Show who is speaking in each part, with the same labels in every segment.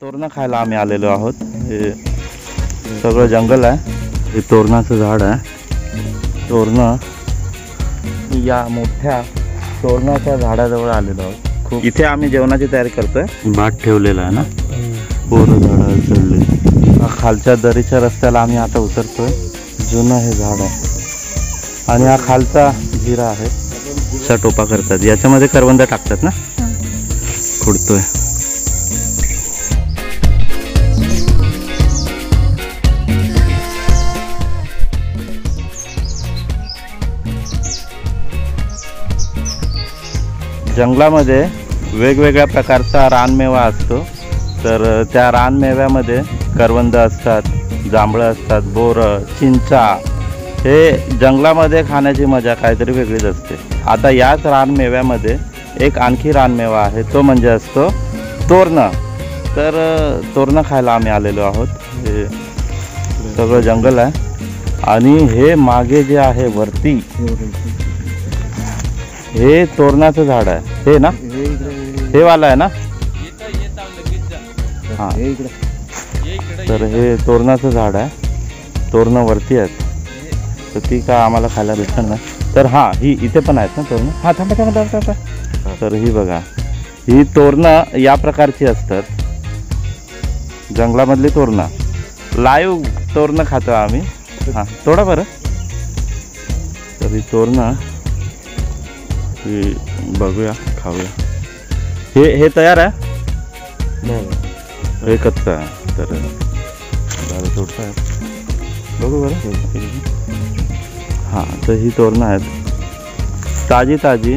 Speaker 1: तोरणं खायला आम्ही आलेलो आहोत। हे सगळं जंगल आहे, हे तोरणाचं झाड आहे। तोरणं या मोठ्या तोरणाच्या झाडाजवळ आलेलो आहोत। खूप इथे आम्ही जेवणाची तयारी करतोय। भात ठेवलेला आहे ना, बोरं झाडावर चढले। खालच्या दरीच्या रस्त्याला आम्ही आता उतरतोय। जुनं हे झाड आहे आणि हा खालचा जिरा आहे। अशा टोपा करतात, याच्यामध्ये करवंद टाकतात ना, खुडतोय। जंगलामध्ये वेगवेगळ्या प्रकारचा रानमेवा असतो, तर त्या रानमेव्यामध्ये करवंद असतात, जांभळं असतात, बोरं, चिंचा। हे जंगलामध्ये खाण्याची मजा काहीतरी वेगळीच असते। आता याच रानमेव्यामध्ये एक आणखी रानमेवा आहे, तो म्हणजे असतो तोरणं। तर तोरणं खायला आम्ही आलेलो आहोत। हे सगळं जंगल आहे आणि हे मागे जे आहे वरती, हे तोरणाचं झाड आहे, हे ना, हे वाला आहे ना। हां, तर हे तोरणाचं झाड आहे। तोरणं वरती आहेत, तर ती का आम्हाला खायला भेटणार ना। तर हां, ही इथे पण आहेत ना तोरणं। हां, थांबा थांबा थांबा थांबा। तर ही बघा, ही तोरणं या प्रकारची असतात, जंगलामधली तोरणं। लाईव्ह तोरणं खातो आम्ही। हां, तोडा बरं। तर ही तोरणं बघूया, खाऊया। हे तयार आहे, हे कच्चं आहे। तर दादा तोडता आहे, बघू बरं। हां, तर ही तोरणं आहेत ताजी ताजी,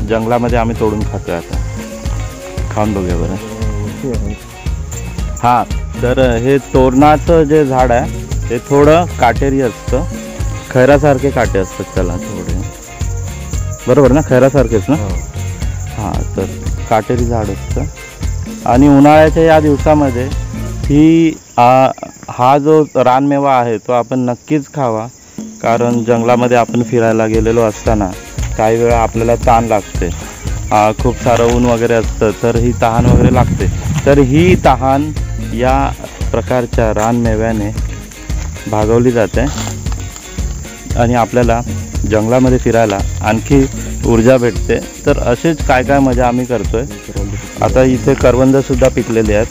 Speaker 1: जंगलामध्ये आम्ही तोडून खातोय। आता खाऊन बघूया बरं। हां, तर हे तोरणाचं जे झाड आहे ते थोडं काटेरी असतं, खैरासारखे काटे असतात त्याला थोडे, बरोबर ना, खैरासारखेच ना। हां, तर काटेरी झाड असतं आणि उन्हाळ्याच्या या दिवसामध्ये हा जो रानमेवा आहे तो आपण नक्कीच खावा। कारण जंगलामध्ये आपण फिरायला गेलेलो असताना काही वेळा आपल्याला तहान लागते, खूप सारं ऊन वगैरे असतं, तर ही तहान वगैरे लागते। तर ही तहान या प्रकारच्या रानमेव्याने भागवली जाते आणि आपल्याला जंगलामध्ये फिरायला आणखी ऊर्जा भेटते। तर असेच काय काय मजा आम्ही करतोय। आता इथे करवंद सुद्धा पिकलेली आहेत।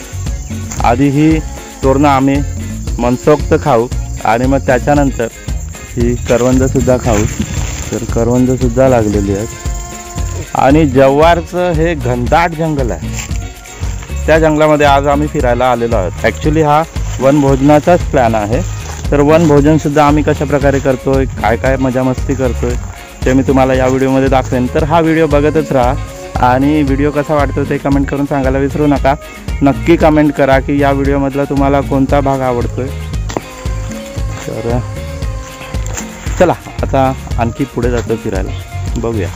Speaker 1: आधी ही तोरणं आम्ही मनसोक्त खाऊ आणि मग त्याच्यानंतर ही करवंद सुद्धा खाऊ। तर करवंद सुद्धा लागलेली आहेत आणि जव्हारचं हे घनदाट जंगल आहे, त्या जंगलामध्ये आज आम्ही फिरायला आलेलो आहोत। ॲक्च्युली हा वनभोजनाचाच प्लॅन आहे। तर वनभोजनसुद्धा आम्ही कशा प्रकारे करतोय, काय काय मजा मस्ती करतोय, ते मी तुम्हाला या व्हिडिओमध्ये दाखवेन। तर हा व्हिडिओ बघतच राहा आणि व्हिडिओ कसा वाटतो ते कमेंट करून सांगायला विसरू नका। नक्की कमेंट करा की या व्हिडिओमधला तुम्हाला कोणता भाग आवडतोय। तर चला आता आणखी पुढे जातो फिरायला, बघूया।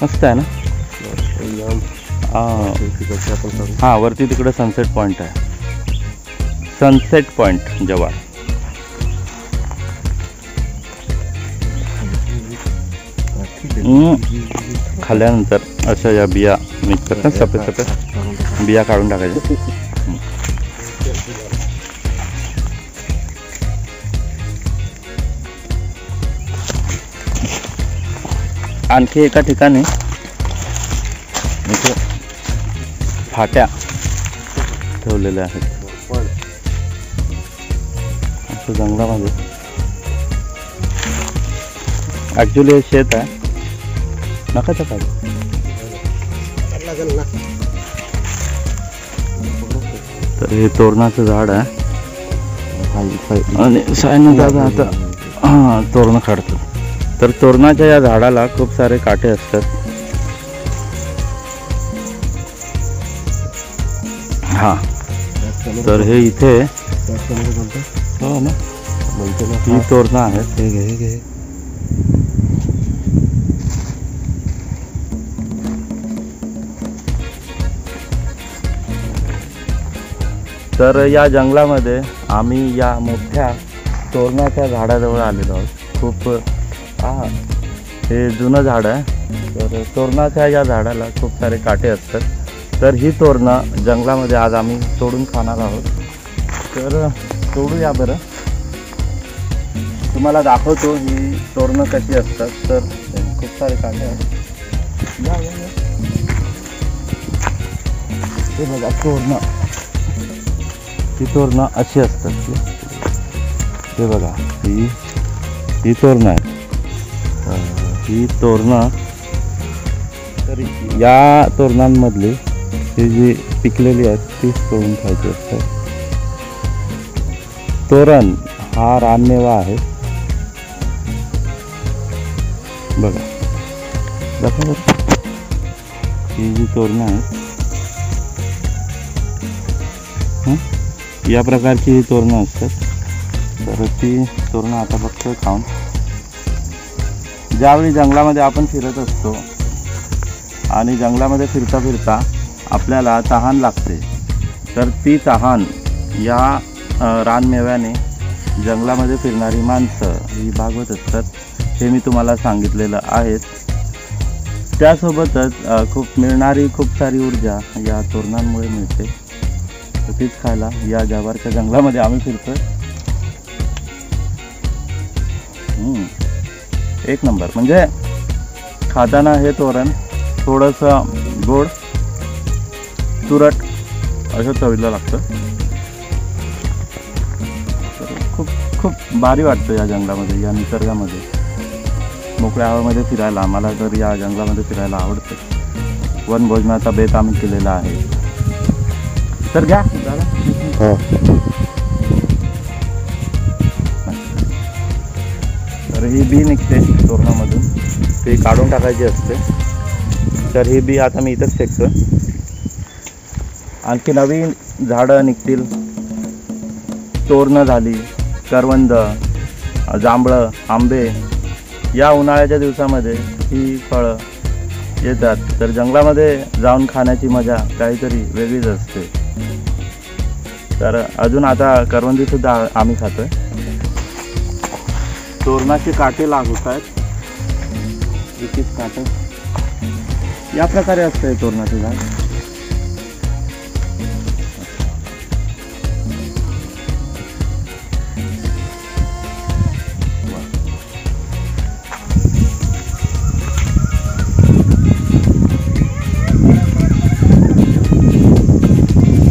Speaker 1: मस्त आहे ना। हां, वरती तिकडे सनसेट पॉईंट आहे, सनसेट पॉईंट जव्हार। खाल्ल्यानंतर अशा या बिया निघतात ना, सफेद सफेद बिया काढून टाकायच्या। आणखी एका ठिकाणी इथे फाट्या ठेवलेल्या आहेत असं जंगलामध्ये। ॲक्च्युली हे शेत आहे, नकाच्या काढ। तर हे तोरणाचं झाड आहे आणि सायन दादा आता हां तोरणं काढतात। तर तोरणाच्या या झाडाला खूप सारे काटे असतात। हां, तर हे इथे हो ना, ही तोरणं आहेत। हे घे घे। तर या जंगलामध्ये आम्ही या मोठ्या तोरणाच्या झाडाजवळ आलेलो आहोत। खूप हे जुनं झाड आहे। तर तोरणाच्या या झाडाला खूप सारे काटे असतात, तर ही तोरणं जंगलामध्ये आज आम्ही तोडून खाणार आहोत. तर तोडूया बरं, तुम्हाला दाखवतो ही तोरणं कशी असतात. तर खूप सारे काटे आहेत. या. हे बघा तोरणं, ही तोरणं अशी असतात. हे बघा ही तोरणं आहे. ही तोरणं, तर या तोरणांमधली ही जी पिकलेली आहेत तीच तोडून खायची असतात. तोरण हा रानमेवा आहे. बघा ही जी तोरणं आहेत, या प्रकारची ही तोरणं असतात. तर ती तोरणं आता फक्त खाऊन, ज्यावेळी जंगलामध्ये आपण फिरत असतो आणि जंगलामध्ये फिरता फिरता आपल्याला तहान लागते, तर ती तहान या रानमेव्याने जंगलामध्ये फिरणारी माणसं ही भागवत असतात. हे मी तुम्हाला सांगितलेलं आहे. त्यासोबतच खूप सारी ऊर्जा या तोरणांमुळे मिळते. तर तीच खायला या जव्हारच्या जंगलामध्ये आम्ही फिरतोय. एक नंबर. म्हणजे खाताना हे तोरण थोडंसं गोड तुरट असं चवीला लागतं. तर खूप भारी वाटतं या जंगलामध्ये, या निसर्गामध्ये मोकळ्या हवेमध्ये फिरायला. आम्हाला तर या जंगलामध्ये फिरायला आवडतं. वनभोजनाचा बेत आम्ही केलेला आहे. तर घ्या दादा. तर ही बी निघते तोरणामधून, ते काढून टाकायची असते. तर ही बी आता मी इथंच फेकतो. आणखी नवीन झाडं निघतील. तोरणं झाली, करवंद, जांभळं, आंबे, या उन्हाळ्याच्या दिवसामध्ये ही फळं येतात. तर जंगलामध्ये जाऊन खाण्याची मजा काहीतरी वेगळीच असते. तर अजून आता करवंदी सुद्धा आम्ही खातोय. तोरणाचे काटे लागत आहेत, एकच काटे. या प्रकारे असते तोरणाचे झाड.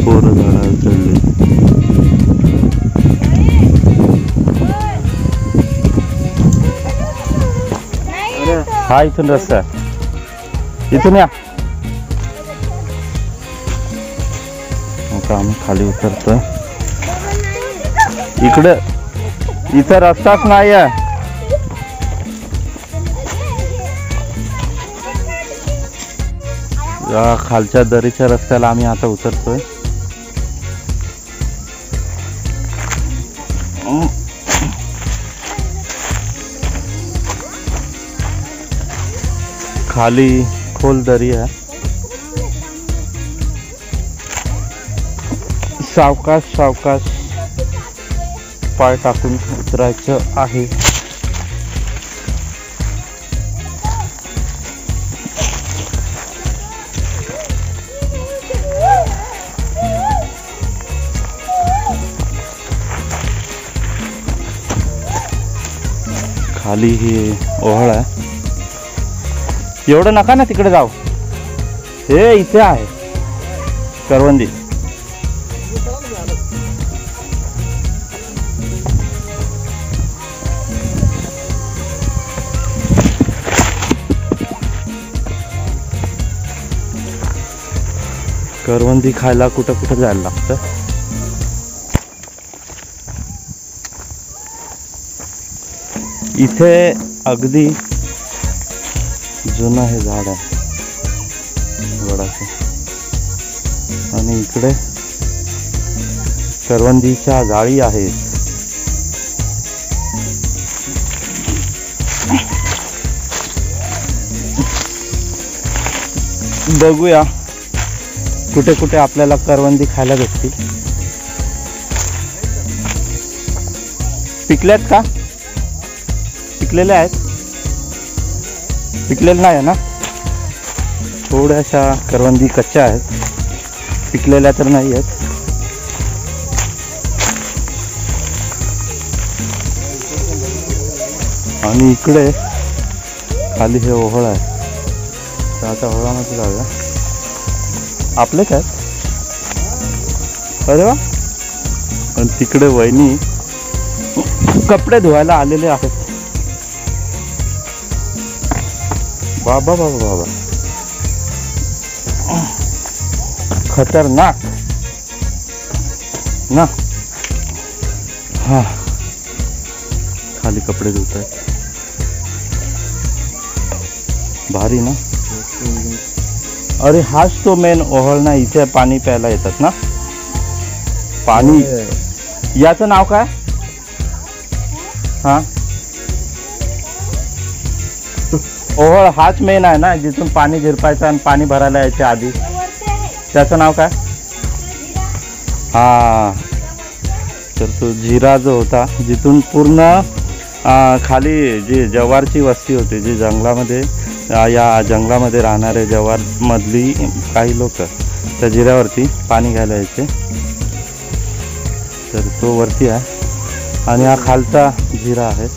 Speaker 1: पोरं झाडाला चढले. हा इथून रस्ता आहे, इथून या. आता आम्ही खाली उतरतोय. इथं रस्ताच नाही आहे. या खालच्या दरीच्या रस्त्याला आम्ही आता उतरतोय. खाली खोल दरी आहे. सावकाश पाय टाकून उतरायचं आहे. खाली ही ओहळ आहे. एवढं नका ना तिकडे जाऊ. हे इथे आहे करवंदी. करवंदी खायला कुठं कुठं जायला लागतं. इथे अगदी जुनं हे झाड आहे वडाचं, आणि इकडे करवंदीच्या जाळी आहेत. बघूया कुठे कुठे आपल्याला करवंदी खायला भेटतील. पिकल्यात का? पिकलेले आहेत? पिकलेले नाही आहे ना. थोड्याशा करवंदी कच्च्या आहेत. पिकलेल्या तर नाही आहेत. आणि इकडे खाली हे ओहळ आहे, तर आता ओहळामध्ये जाऊया. आपले काय, अरे वा. आणि तिकडे वहिनी कपडे धुवायला आलेले आहेत. बाबा बाबा बाबा, खतरनाक ना. हा, खाली कपडे धुत आहेत. भारी ना. अरे हाच तो मेन ओहळ ना, इथे पाणी प्यायला येतात ना. पाणी, याचं नाव काय? हा, ओहळ हाच मेन आहे ना, जिथून पाणी झिरपायचं आणि पाणी भरायला यायच्या आधी. त्याचं नाव काय? हा, तर तो जिरा जो होता, जिथून पूर्ण खाली जी जव्हारची वस्ती होती, जी जंगलामध्ये, या जंगलामध्ये राहणारे जव्हार मधली काही लोक त्या जिऱ्यावरती पाणी घ्यायला यायचे. तर तो वरती आहे आणि हा खालचा जिरा आहे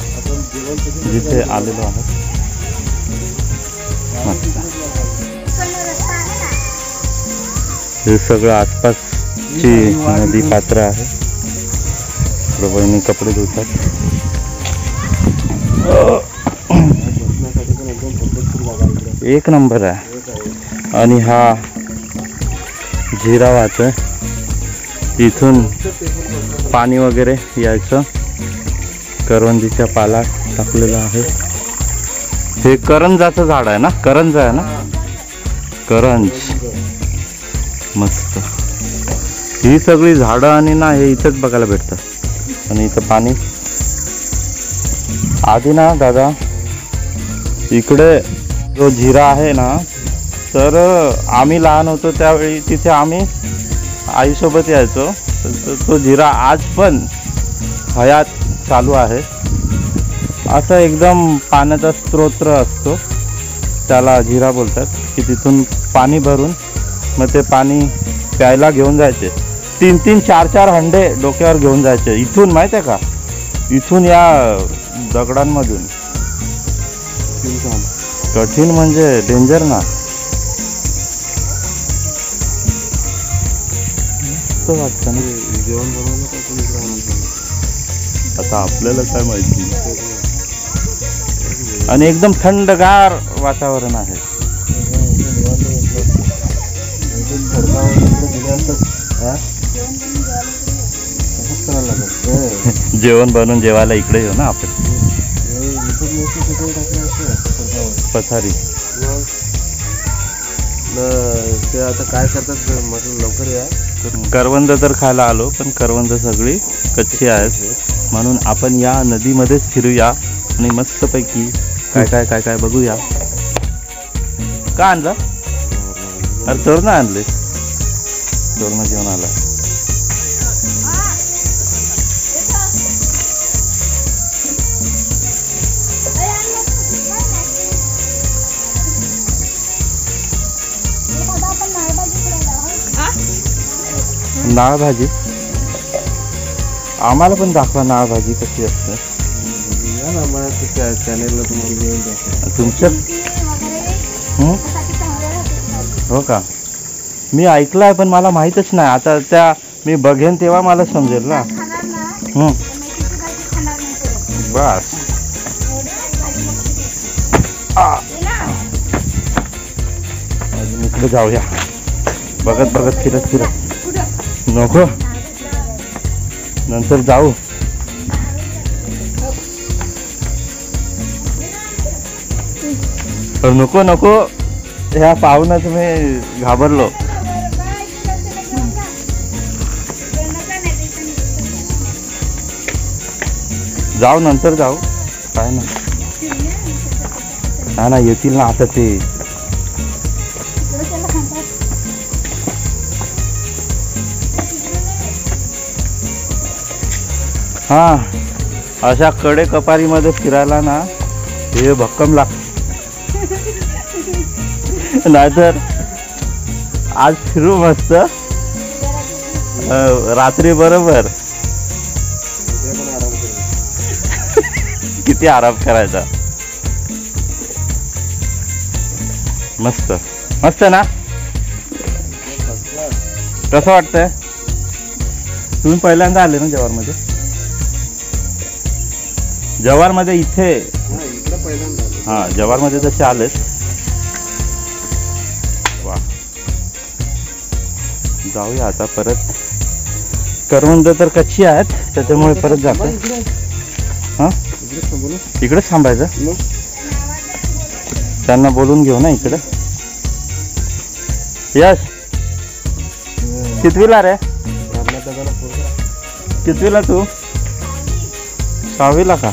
Speaker 1: जिथे आलेलो आहे. हे सगळं आसपासची नदी पात्र आहे. बहिणी कपडे धुतात. एक नंबर आहे. आणि हा जिरा वाहतोय, इथून पाणी वगैरे यायचं. करवंदीच्या पाला टाकलेला आहे. हे करंजाचं झाड आहे ना, करंज आहे ना, करंज. मस्त. ही सगळी झाडं आणि ना हे इथंच बघायला भेटतात. आणि इथं पाणी. आधी ना दादा इकडे जो जिरा आहे ना, तर आम्ही लहान होतो त्यावेळी तिथे आम्ही आईसोबत यायचो. तो जिरा आज पण हयात चालू आहे. असं एकदम पाण्याचा स्त्रोत असतो, त्याला जिरा बोलतात, की तिथून पाणी भरून मग ते पाणी प्यायला घेऊन जायचे. 3-3, 4-4 हंडे डोक्यावर घेऊन जायचे. इथून माहिती आहे का, इथून या दगडांमधून. कठीण म्हणजे डेंजर ना. वाटतं ना जेवण बनवलं का कोणी, आता आपल्याला काय माहिती. आणि एकदम थंडगार वातावरण आहे. जेवण बनवून जेवायला इकडे येऊ ना आपण. पथारी ते आता काय करतात म्हटलं लवकर या. करवंद तर खायला आलो, पण करवंद सगळी कच्ची आहेत. म्हणून आपण या नदीमध्येच फिरूया आणि मस्तपैकी काय काय काय काय बघूया. का आणलं? अरे तोरणं आणले, तोरणं घेऊन आला. नाळ भाजी आम्हाला पण दाखवा. नाळ भाजी कशी असते चॅनेलला तुमच्या. हो का, मी ऐकलं आहे पण मला माहीतच नाही. आता त्या मी बघेन तेव्हा मला समजेल ना. बस अजून इकडे जाऊया. बघत बघत फिरत फिरत. नको, नंतर जाऊ. नको नको, ह्या पाहुणा तुम्ही घाबरलो. जाऊ, नंतर जाऊ. काय ना येतील ना आता ते. हा, अशा कडे कपारीमध्ये फिरायला ना हे भक्कम लागत. नाहीतर आज फिरू मस्त रात्री बरोबर किती आराम करायचा. मस्त मस्त ना. कसं वाटतंय? तुम्ही पहिल्यांदा आले ना जव्हारमध्ये? जव्हारमध्ये इथे हा जव्हारमध्ये तसे आलेत. वा जाऊया आता परत. करवंद तर कच्ची आहेत त्याच्यामुळे परत जातो. हा इकडेच थांबायचं. त्यांना बोलून घेऊ ना इकडे. यश कितवीला रे? कितवीला तू? 6वीला का?